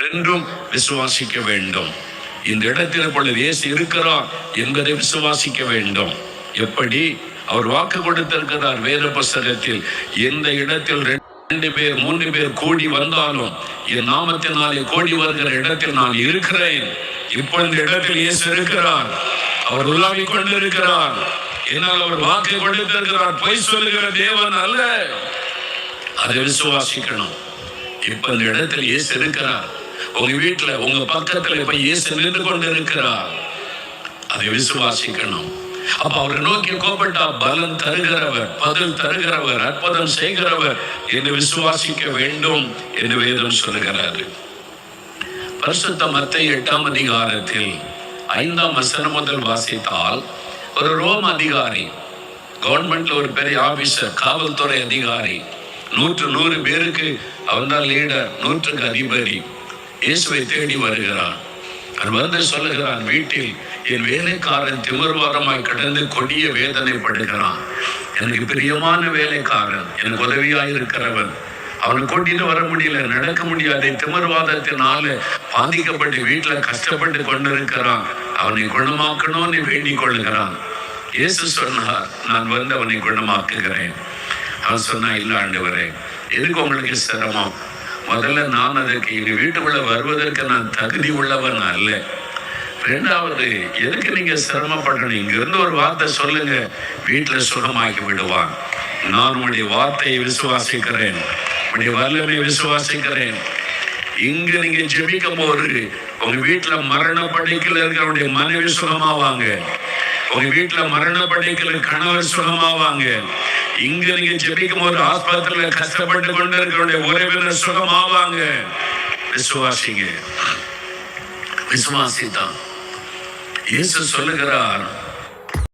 என்றும் விசுவாசிக்க வேண்டும். இந்த இடத்தில் இப்பொழுது இயேசு இருக்கிறார் என்பதை விசுவாசிக்க வேண்டும். எப்படி? அவர் வாக்கு கொடுத்திருக்கிறார் வேத புஸ்தகத்தில், எந்த இடத்தில் 2 பேர் 3 பேர் கூடி வந்தாலும் என் நாமத்தினாலே கூடி வருகிற இடத்தில் நான் இருக்கிறேன். இப்போ இந்த இடத்தில் இயேசு இருக்கிறார். அவர் உலாவிக் கொண்டிருக்கிறார். என்னால் அவர் வாக்கு கொடுத்திருக்கிறார். பொய் சொல்லுகிற தேவன் அல்ல. அதை விசுவாசிக்கணும். இப்ப இந்த இடத்தில் இயேசு இருக்கிறார். உங்க வீட்டுல உங்க பக்கத்துல இப்ப இயேசு நின்று கொண்டு இருக்கிறார். அதை விசுவாசிக்கணும். அப்ப அவரை நோக்கி கூப்பிட்டா பலன் தருகிறவர், பதில் தருகிறவர், அற்புதம் செய்கிறவர் என்று விசுவாசிக்க வேண்டும் என்று வேதம் சொல்லுகிறாரு. பரிசுத்த மத்தேயு 8ஆம் அதிகாரத்தில் 5ஆம் வசனம் முதல் வாசித்தால், ஒரு ரோம் அதிகாரி, கவர்மெண்ட்ல ஒரு பெரிய ஆபீசர், காவல்துறை அதிகாரி, 100 பேருக்கு அவன் தான் லீடர், 100க்கு அதிபதி, இயேசுவை தேடி வருகிறான். அவன் வந்து சொல்லுகிறான், வீட்டில் என் வேலைக்காரன் திமிர்வாரமாய் கிடந்து கொடிய வேதனைப்படுகிறான். எனக்கு பிரியமான வேலைக்காரன், எனக்கு உதவியாய் இருக்கிறவன், அவனை கொட்டிட்டு வர முடியல, நடக்க முடியாது, திமிர்வாதத்தினால பாதிக்கப்பட்டு வீட்டுல கஷ்டப்பட்டு கொண்டிருக்கிறான். அவனை குணமாக்கணும்னு வேண்டிக் கொள்ளுகிறான். இயேசு சொன்னார், நான் வந்து அவனை குணமாக்குகிறேன். அவன் சொன்னா, இல்ல ஆண்டவரே, எதுக்கு உங்களுக்கு சிரமம்? முதல்ல நான் அதற்கு எங்க வீட்டுக்குள்ள வருவதற்கு நான் தகுதி உள்ளவன் அல்ல. 2வது, எதுக்கு நீங்க சிரமப்படணும்? இங்க இருந்து ஒரு வார்த்தை சொல்லுங்க, வீட்டுல சுகமாக்கி விடுவான். நான் உங்களுடைய வார்த்தையை விசுவாசிக்கிறேன், உங்களுடைய வல்லமை விசுவாசிக்கிறேன். இங்க நீங்க ஜெபிக்கும் போது உங்க வீட்டுல மரண படுக்கையில் இருக்கிறவனுடைய மனைவி சுகமாவாங்க. உங்க வீட்டுல மரண படுக்கையில் கணவர் சுகமாவாங்க. இங்க நீங்க ஜெபிக்கும் போது ஆஸ்பத்திரியில கஷ்டப்பட்டு கொண்டு இருக்கிற உறவினர் சுகமாவாங்க. விசுவாசிங்க. விசுவாசித்தான். இயேசு சொல்லுகிறார்,